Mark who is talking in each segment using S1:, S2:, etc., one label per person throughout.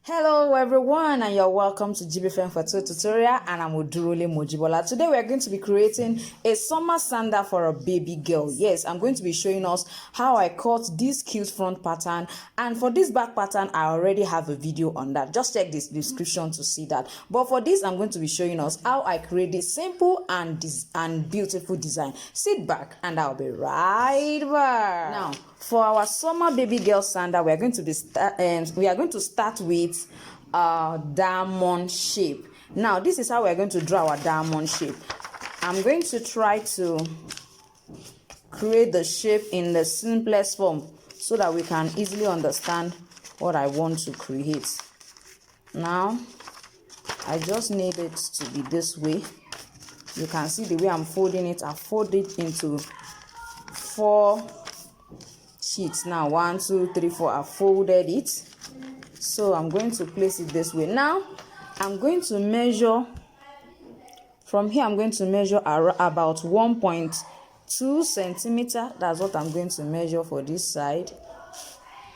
S1: Hello everyone, and you're welcome to jibbyfemforte tutorial, and I'm Odurole Mojibola. Today we are going to be creating a summer sandal for a baby girl. Yes, I'm going to be showing us how I cut this cute front pattern, and for this back pattern I already have a video on that. Just check this description to see that. But for this I'm going to be showing us how I create this simple and beautiful design. Sit back and I'll be right back. Now, for our summer baby girl sandal, we are going to start with diamond shape. Now, this is how we are going to draw our diamond shape. I'm going to try to create the shape in the simplest form so that we can easily understand what I want to create. Now, I just need it to be this way. You can see the way I'm folding it. I fold it into 4 sheets. Now 1, 2, 3, 4. I folded it, so I'm going to place it this way. Now I'm going to measure from here. I'm going to measure about 1.2 centimeter. That's what I'm going to measure for this side.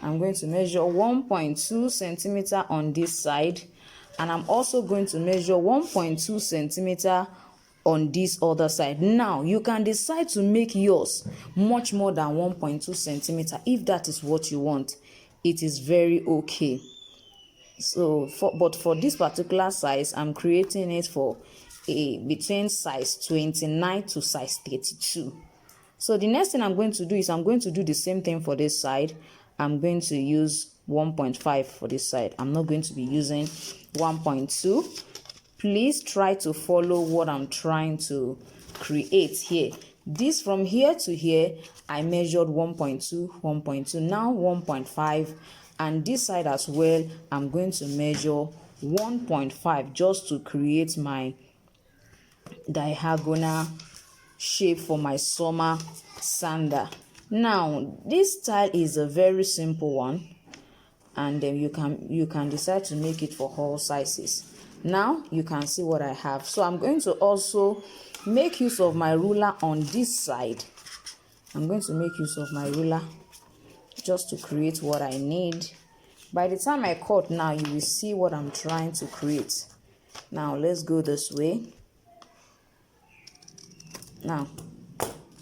S1: I'm going to measure 1.2 centimeter on this side, and I'm also going to measure 1.2 centimeter on this other side. Now you can decide to make yours much more than 1.2 centimeter if that is what you want. It is very okay. So but for this particular size, I'm creating it for between size 29 to size 32. So the next thing I'm going to do is I'm going to do the same thing for this side. I'm going to use 1.5 for this side. I'm not going to be using 1.2. Please try to follow what I'm trying to create here. This from here to here, I measured 1.2, 1.2, now 1.5, and this side as well, I'm going to measure 1.5 just to create my diagonal shape for my summer sandal. Now, this style is a very simple one, and then you can decide to make it for all sizes. Now you can see what I have. So I'm going to also make use of my ruler on this side. I'm going to make use of my ruler just to create what I need. By the time I cut now, you will see what I'm trying to create. Now let's go this way. Now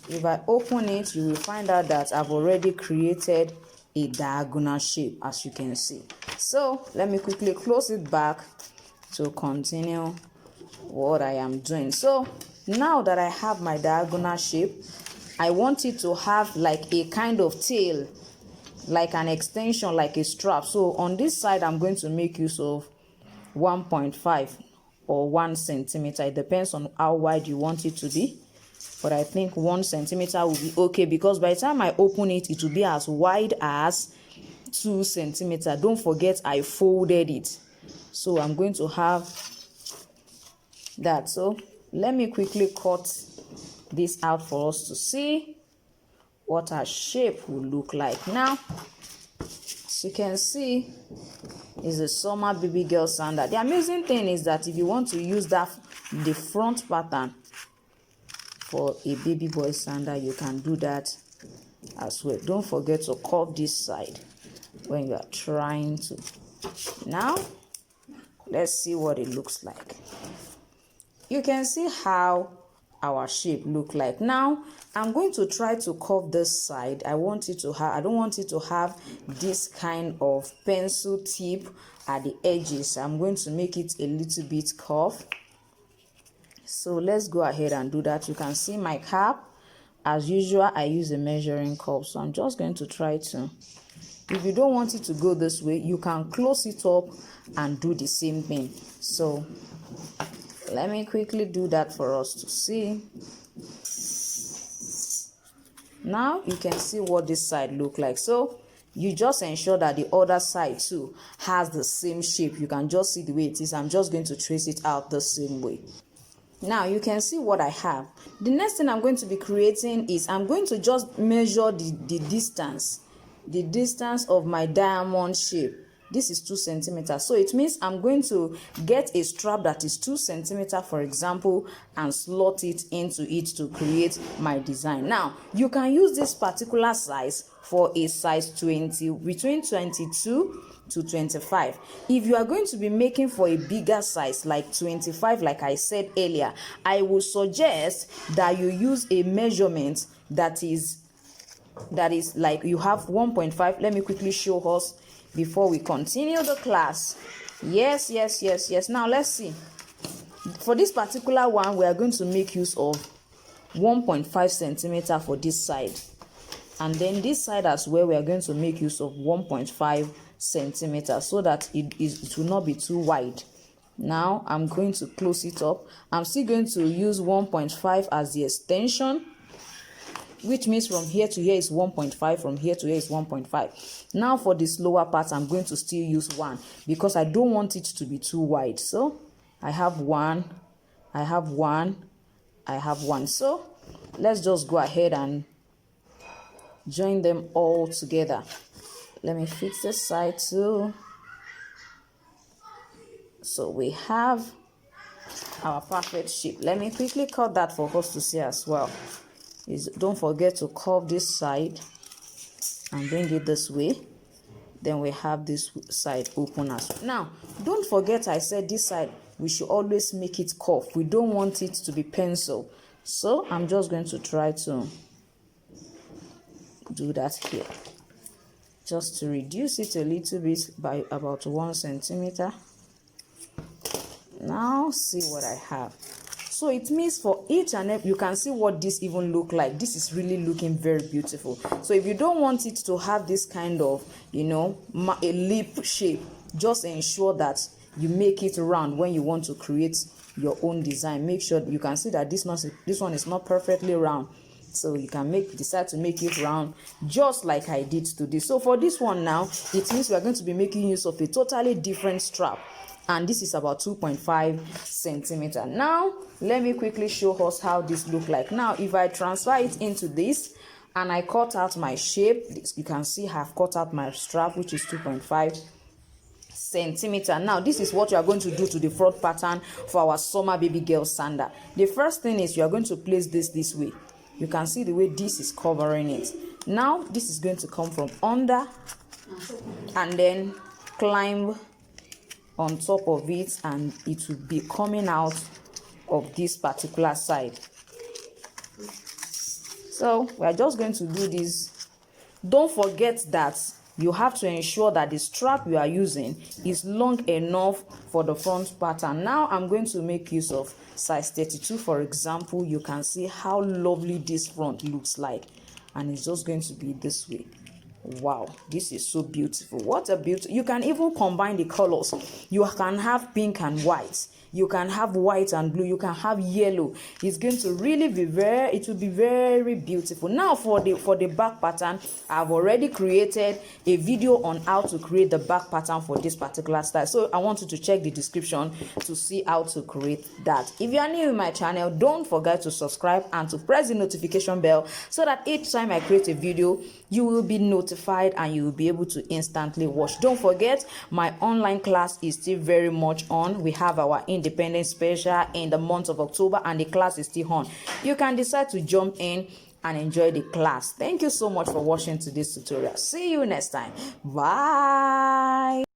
S1: if I open it, you will find out that I've already created a diagonal shape, as you can see. So let me quickly close it back to continue what I am doing. So now that I have my diagonal shape, I want it to have like a kind of tail, like an extension, like a strap. So on this side, I'm going to make use of 1.5 or 1 centimeter. It depends on how wide you want it to be, but I think 1 centimeter will be okay, because by the time I open it, it will be as wide as 2 centimeters. Don't forget I folded it. So I'm going to have that. So let me quickly cut this out for us to see what our shape will look like. Now, as you can see, is a summer baby girl sandal. The amazing thing is that if you want to use the front pattern for a baby boy sandal, you can do that as well. Don't forget to curve this side when you are trying to. Now let's see what it looks like. You can see how our shape look like. Now I'm going to try to curve this side. I don't want it to have this kind of pencil tip at the edges. I'm going to make it a little bit curved. So let's go ahead and do that. You can see my cap. As usual, I use a measuring cup. So I'm just going to try to. If you don't want it to go this way, you can close it up and do the same thing. So let me quickly do that for us to see. Now you can see what this side look like. So you just ensure that the other side too has the same shape. You can just see the way it is. I'm just going to trace it out the same way. Now you can see what I have. The next thing I'm going to be creating is I'm going to just measure the distance of my diamond shape. This is 2 centimeters. So it means I'm going to get a strap that is 2 centimeters, for example, and slot it into it to create my design. Now, you can use this particular size for a size 20, between 22 to 25. If you are going to be making for a bigger size like 25, like I said earlier, I would suggest that you use a measurement that is like you have 1.5. Let me quickly show us before we continue the class. Yes. Now let's see. For this particular one, we are going to make use of 1.5 centimeter for this side, and then this side as well, we are going to make use of 1.5 centimeter so that it will not be too wide. Now I'm going to close it up. I'm still going to use 1.5 as the extension, which means from here to here is 1.5, from here to here is 1.5. Now for this lower part, I'm going to still use 1 because I don't want it to be too wide. So I have 1, I have 1, I have 1. So let's just go ahead and join them all together. Let me fix this side too. So we have our perfect shape. Let me quickly cut that for us to see as well. Don't forget to curve this side and bring it this way. Then we have this side open as well. Now don't forget, I said this side we should always make it curved. We don't want it to be pencil. So I'm just going to try to do that here, just to reduce it a little bit by about 1 centimeter. Now see what I have. So it means for each and every, you can see what this even look like. This is really looking very beautiful. So if you don't want it to have this kind of, a lip shape, just ensure that you make it round when you want to create your own design. Make sure you can see that this one is not perfectly round. So you can decide to make it round just like I did today. So for this one now, it means we are going to be making use of a totally different strap. And this is about 2.5 centimeter. Now, let me quickly show us how this look like. Now, if I transfer it into this and I cut out my shape, you can see I've cut out my strap, which is 2.5 centimeter. Now, this is what you are going to do to the front pattern for our summer baby girl sandal. The first thing is you are going to place this way. You can see the way this is covering it. Now, this is going to come from under and then climb on top of it, and it will be coming out of this particular side. So we are just going to do this. Don't forget that you have to ensure that the strap you are using is long enough for the front pattern. Now I'm going to make use of size 32, for example. You can see how lovely this front looks like, and it's just going to be this way. Wow, this is so beautiful. What a beauty. You can even combine the colors. You can have pink and white, you can have white and blue, you can have yellow. It's going to really be it will be very beautiful. Now for the back pattern, I've already created a video on how to create the back pattern for this particular style. So I want you to check the description to see how to create that. If you are new in my channel, don't forget to subscribe and to press the notification bell so that each time I create a video, you will be notified and you will be able to instantly watch. Don't forget, my online class is still very much on. We have our Independence Special in the month of October and the class is still on. You can decide to jump in and enjoy the class. Thank you so much for watching today's tutorial. See you next time. Bye.